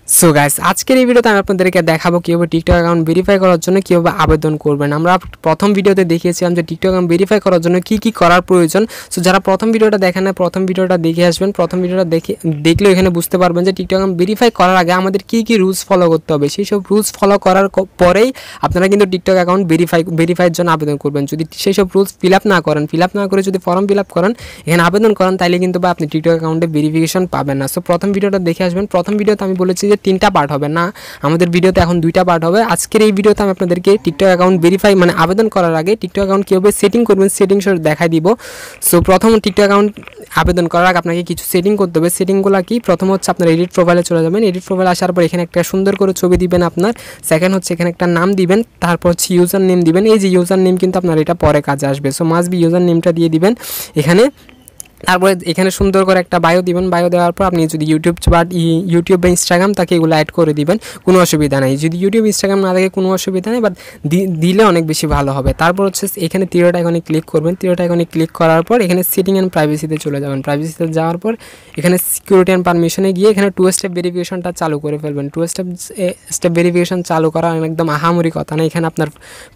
So guys আজকের এই ভিডিওতে আমি আপনাদেরকে দেখাবো কিভাবে টিকটক অ্যাকাউন্ট ভেরিফাই করার জন্য কিভাবে আবেদন করবেন। আমরা প্রথম ভিডিওতে দেখিয়েছিলাম যে টিকটক অ্যাকাউন্ট ভেরিফাই করার জন্য কি কি করার প্রয়োজন। সো যারা প্রথম ভিডিওটা দেখেন না প্রথম ভিডিওটা দেখে আসবেন। প্রথম ভিডিওটা দেখলে এখানে বুঝতে পারবেন যে টিকটক অ্যাকাউন্ট ভেরিফাই করার আগে আমাদের কি কি রুলস ফলো করতে হবে। সেই সব রুলস ফলো করার পরেই আপনারা কিন্তু টিকটক অ্যাকাউন্ট ভেরিফাইয়ের জন্য আবেদন করবেন। যদি সেই সব রুলস ফিল আপ না করে যদি ফর্ম ফিল আপ করেন এখানে আবেদন করেন তাহলে কিন্তু বা আপনি টিকটক অ্যাকাউন্টে ভেরিফিকেশন পাবেন না। সো প্রথম ভিডিওটা দেখে আসবেন। প্রথম ভিডিওতে আমি বলেছি যে 3টা পার্ট হবে না, আমাদের ভিডিওতে এখন 2টা পার্ট হবে। আজকের এই ভিডিওতে আমি আপনাদেরকে টিকটক অ্যাকাউন্ট ভেরিফাই মানে আবেদন করার আগে টিকটক অ্যাকাউন্ট কীভাবে সেটিং করবেন সেটিংস দেখাই দিব। সো প্রথম টিকটক অ্যাকাউন্ট আবেদন করার আগে আপনাকে কিছু সেটিং করতে হবে। সেটিংগুলো কি? প্রথম হচ্ছে আপনার এডিট প্রোফাইলে চলে যাবেন। এডিট প্রোফাইলে আসার পর এখানে একটা সুন্দর করে ছবি দিবেন আপনার। সেকেন্ড হচ্ছে এখানে একটা নাম দিবেন, তারপর হচ্ছে ইউজার নেম দিবেন। এই যে ইউজার নেম কিন্তু আপনার এটা পরে কাজে আসবে। সো মাস্ট বি ইউজার নেমটা দিয়ে দিবেন এখানে। তারপরে এখানে সুন্দর করে একটা বায়ো দিবেন। বায়ো দেওয়ার পর আপনি যদি ইউটিউব বা ইনস্টাগ্রাম তাকে এগুলো অ্যাড করে দিবেন, কোনো অসুবিধা নেই। যদি ইউটিউব ইনস্টাগ্রাম না থাকে কোনো অসুবিধা নেই, বাট দিলে অনেক বেশি ভালো হবে। তারপর হচ্ছে এখানে তীরটা আইকনে ক্লিক করবেন। তীরটা আইকনে ক্লিক করার পর এখানে সেটিং অ্যান্ড প্রাইভেসিতে চলে যাবেন। প্রাইভেসিতে যাওয়ার পর এখানে সিকিউরিটি অ্যান্ড পারমিশনে গিয়ে এখানে 2 স্টেপ ভেরিফিকেশনটা চালু করে ফেলবেন। 2 স্টেপ ভেরিফিকেশন চালু করা একদম আহামরি কথা না। এখানে আপনার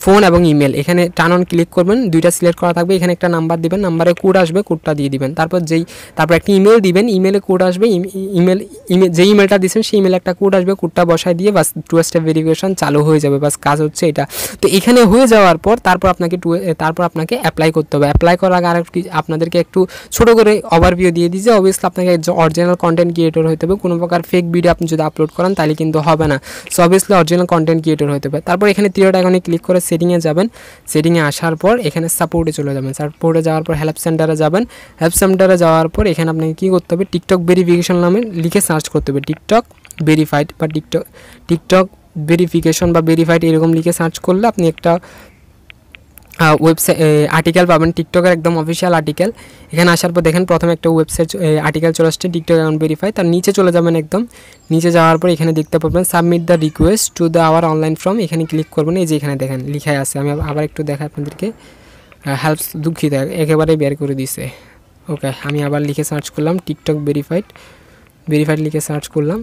ফোন এবং ইমেল এখানে টার্ন অন ক্লিক করবেন, 2টা সিলেক্ট করা থাকবে। এখানে একটা নাম্বার দিবেন, নাম্বারে কোড আসবে, কোডটা দিয়ে দিবেন। তারপর একটা ইমেল দিবেন, ইমেলে কোড আসবে। যে ইমেলটা দিয়েছেন সেই ইমেলে একটা কোড আসবে, কোডটা বসায় দিয়ে বাস 2 স্টেপ ভেরিফিকেশন চালু হয়ে যাবে। বাস কাজ হচ্ছে এটা। তো এখানে হয়ে যাওয়ার পর তারপর আপনাকে অ্যাপ্লাই করতে হবে। অ্যাপ্লাই করার আগে আপনাদেরকে একটু ছোটো করে ওভারভিউ দিয়ে দিয়েছে। অবভিয়াসলি আপনাকে অরিজিনাল কন্টেন্ট ক্রিয়েটর হতে হবে। কোনো প্রকার ফেক ভিডিও আপনি যদি আপলোড করেন তাহলে কিন্তু হবে না। So obviously original content creator হতে হবে। তারপর এখানে তীরটা আইকনে ক্লিক করে সেটিংয়ে যাবেন। সেটিংয়ে আসার পর এখানে সাপোর্টে চলে যাবেন। সাপোর্টে যাওয়ার পর হেল্প সেন্টারে যাবেন। হেল্প সেন্টারে যাওয়ার পর এখানে আপনাকে কী করতে হবে, টিকটক ভেরিফিকেশন নামে লিখে সার্চ করতে হবে। টিকটক ভেরিফাইড বা টিকটক ভেরিফিকেশন বা ভেরিফাইড এরকম লিখে সার্চ করলে আপনি একটা ওয়েবসাইট আর্টিকেল পাবেন, টিকটকের একদম অফিসিয়াল আর্টিকেল। এখানে আসার পর দেখেন প্রথমে একটা ওয়েবসাইট আর্টিকেল চলে আসছে টিকটক অ্যাকাউন্ট ভেরিফাই। তার নিচে চলে যাবেন, একদম নিচে যাওয়ার পর এখানে দেখতে পাবেন submit the request to the our online form. এখানে ক্লিক করবেন। এই যে এখানে দেখেন লিখাই আছে, আমি আবার একটু দেখাই আপনাদেরকে। হেল্পস দুঃখিত একেবারে বের করে দিছে। ওকে, আমি আবার লিখে সার্চ করলাম টিকটক ভেরিফাইড লিখে সার্চ করলাম।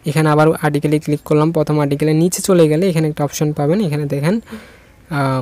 এখানে আবার আর্টিকেলে ক্লিক করলাম। প্রথম আর্টিকেলের নিচে চলে গেলে এখানে একটা অপশন পাবেন। এখানে দেখেন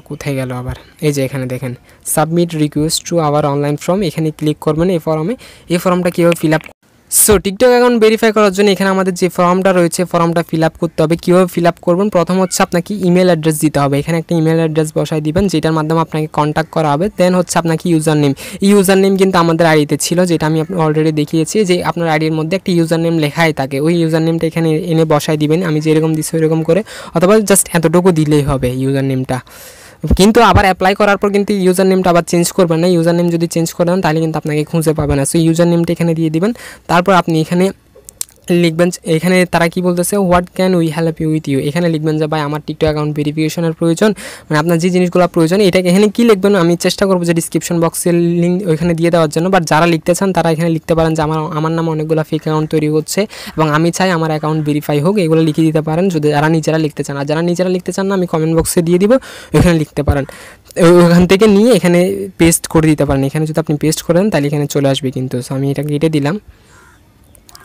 কোথায় গেল আবার, এই যে এখানে দেখেন submit request to our online form. এখানে ক্লিক করবেন এই ফর্মটা কীভাবে fill up. So TikTok account verify করার জন্য এখানে আমাদের যে ফর্মটা রয়েছে ফর্মটা ফিল আপ করতে হবে। কীভাবে ফিল আপ করবেন? প্রথম হচ্ছে আপনাকে ইমেল অ্যাড্রেস দিতে হবে। এখানে একটা ইমেল অ্যাড্রেস বসাই দিবেন যেটার মাধ্যমে আপনাকে কন্ট্যাক্ট করা হবে। দেন হচ্ছে আপনাকে ইউজার নেম। এই ইউজার নেম কিন্তু আমাদের আইডিতে ছিল, যেটা আমি অলরেডি দেখিয়েছি যে আপনার আইডির মধ্যে একটা ইউজার নেম লেখাই থাকে। ওই ইউজার নেমটা এখানে এনে বসাই দিবেন, আমি যেরকম দিচ্ছি ওইরকম করে, অথবা জাস্ট এতটুকু দিলেই হবে ইউজার নেমটা। কিন্তু আবার অ্যাপ্লাই করার পর কিন্তু ইউজার নেমটা আবার চেঞ্জ করবেন না। ইউজার নেম যদি চেঞ্জ করে দেন তাহলে কিন্তু আপনাকে খুঁজে পাবে না। সো ইউজার নেমটা এখানে দিয়ে দিবেন। তারপর আপনি এখানে লিখবেন, এখানে তারা কি বলতেছে, what can we help you with you. এখানে লিখবেন যে ভাই আমার টিকটক অ্যাকাউন্ট ভেরিফিকেশনের প্রয়োজন, মানে আপনার যে জিনিসগুলো প্রয়োজন এটাকে এখানে কী লিখবেন আমি চেষ্টা করবো যে ডিসক্রিপশন বক্সের লিঙ্ক ওইখানে দিয়ে দেওয়ার জন্য। বাট যারা লিখতে চান তারা এখানে লিখতে পারেন যে আমার নামে অনেকগুলো ফেক অ্যাকাউন্ট তৈরি হচ্ছে এবং আমি চাই আমার অ্যাকাউন্ট ভেরিফাই হোক, এগুলো লিখে দিতে পারেন যদি যারা নিজেরা লিখতে চান। আর যারা নিজেরা লিখতে চান না আমি কমেন্ট বক্সে দিয়ে দিব, ওইখানে লিখতে পারেন। ওখান থেকে নিয়ে এখানে পেস্ট করে দিতে পারেন। এখানে যদি আপনি পেস্ট করেন তাহলে এখানে চলে আসবে কিন্তু। সো আমি এটা কেটে দিলাম।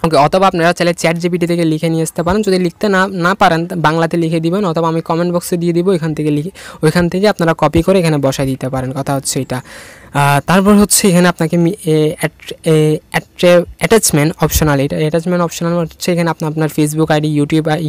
ওকে, অথবা আপনারা চাইলে চ্যাট জিপিটি থেকে লিখে নিয়ে আসতে পারেন। যদি লিখতে না পারেন বাংলাতে লিখে দিবেন, অথবা আমি কমেন্ট বক্সে দিয়ে দিব, ওইখান থেকে আপনারা কপি করে এখানে বসাই দিতে পারেন। কথা হচ্ছে এটা। তারপর হচ্ছে এখানে আপনাকে অ্যাটাচমেন্ট অপশনাল, এটা অ্যাটাচমেন্ট অপশনাল হচ্ছে এখানে আপনার ফেসবুক আইডি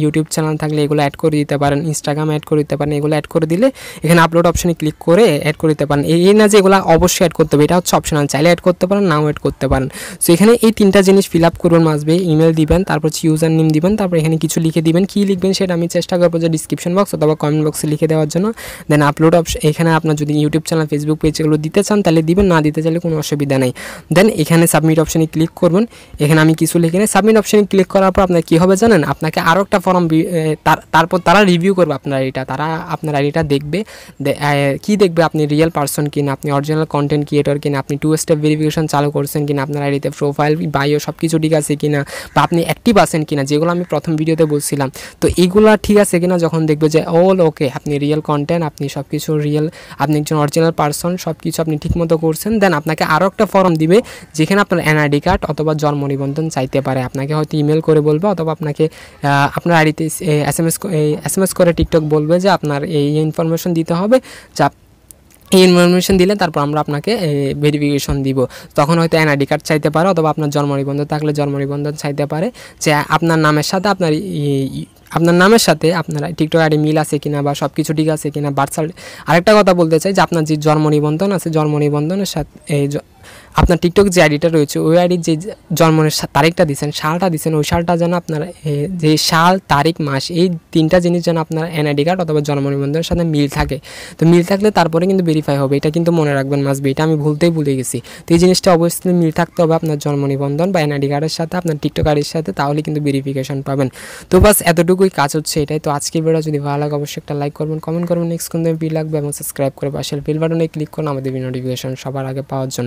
ইউটিউব চ্যানেল থাকলে এগুলো অ্যাড করে দিতে পারেন, ইনস্টাগ্রাম অ্যাড করে দিতে পারেন। এগুলো অ্যাড করে দিলে এখানে আপলোড অপশনে ক্লিক করে অ্যাড করে দিতে পারেন। এই না যে এগুলো অবশ্যই অ্যাড করতে হবে, এটা হচ্ছে অপশনাল, চাইলে অ্যাড করতে পারেন নাও অ্যাড করতে পারেন। সো এখানে এই 3টা জিনিস ফিল আপ করবেন। মাসবে ইমেল দিবেন, তারপর ইউজার নেম দিবেন, তারপর এখানে কিছু লিখে দিবেন। কী লিখবেন সেটা আমি চেষ্টা করবো যে ডিসক্রিপশন বক্স অথবা কমেন্ট বক্সে লিখে দেওয়ার জন্য। দেন আপলোড অপশন, এখানে আপনার যদি ইউটিউব চ্যানেল ফেসবুক পেজ এগুলো দিতে চান তাহলে দিবেন, না দিতে চাইলে কোনো অসুবিধা নেই। দেন এখানে সাবমিট অপশনে ক্লিক করবেন। এখানে আমি কিছু লিখে নিই। সাবমিট অপশনে ক্লিক করার পর আপনার কী হবে জানেন, আপনাকে আরও একটা ফর্ম, তারপর তারা রিভিউ করবে আপনার আইডিটা। তারা আপনার আইডিটা দেখবে, কি দেখবে আপনি রিয়েল পারসন কিনা, আপনি অরিজিনাল কন্টেন্ট ক্রিয়েটর কিনা, আপনি 2 স্টেপ ভেরিফিকেশন চালু করছেন কিনা, আপনার আইডিতে প্রোফাইল বায়ো সব কিছু ঠিক আছে কিনা, বা আপনি অ্যাক্টিভ আছেন কিনা, যেগুলো আমি প্রথম ভিডিওতে বলছিলাম। তো এইগুলো ঠিক আছে কিনা যখন দেখবে যে অল ওকে, আপনি রিয়েল কন্টেন্ট, আপনি সব কিছু রিয়েল, আপনি একজন অরিজিনাল পারসন, সব কিছু আপনি ঠিকমতো মতো করছেন, দেন আপনাকে আরও একটা ফর্ম দিবে যেখানে আপনার এনআইডি কার্ড অথবা জন্ম নিবন্ধন চাইতে পারে। আপনাকে হয়তো ইমেল করে বলবে অথবা আপনাকে আপনার আইডিতে এসএমএস করে টিকটক বলবে যে আপনার এই ইনফরমেশন দিতে হবে, যা এই ইনফরমেশন দিলে তারপর আমরা আপনাকে ভেরিফিকেশন দিব। তখন হয়তো এনআইডি কার্ড চাইতে পারে অথবা আপনার জন্ম নিবন্ধন থাকলে জন্ম নিবন্ধন চাইতে পারে, যে আপনার নামের সাথে আপনার টিকটক আইডি মিল আছে কিনা বা সব কিছু ঠিক আছে কিনা। বার্থ সার্টিফিকেট, আরেকটা কথা বলতে চাই যে আপনার যে জন্ম নিবন্ধন আছে, জন্ম নিবন্ধনের সাথে আপনার টিকটক যে আইডিটা রয়েছে ওই আইডির যে জন্মের তারিখটা দিচ্ছেন, সালটা দিচ্ছেন, ওই সালটা যেন আপনার যে সাল, তারিখ, মাস, এই 3টা জিনিস যেন আপনার এনআইডি কার্ড অথবা জন্ম নিবন্ধনের সাথে মিল থাকে। তো মিল থাকলে তারপরে কিন্তু ভেরিফাই হবে, এটা কিন্তু মনে রাখবেন মাসবি, এটা আমি ভুলে গেছি। তো এই জিনিসটা অবশ্যই মিল থাকতে হবে আপনার জন্ম নিবন্ধন বা এনআইডি কার্ডের সাথে, আপনার টিকটক আইডির সাথে, তাহলে কিন্তু ভেরিফিকেশন পাবেন। তো বাস এতটুকুই কাজ হচ্ছে এটাই। তো আজকের ভিডিও যদি ভালো লাগে অবশ্যই একটা লাইক করবেন, কমেন্ট করবেন, নেক্সট কোন ভিডিও লাগবে এবং সাবস্ক্রাইব করে পাশের বেল বাটনে ক্লিক করুন আমাদের নোটিফিকেশন সবার আগে পাওয়ার জন্য।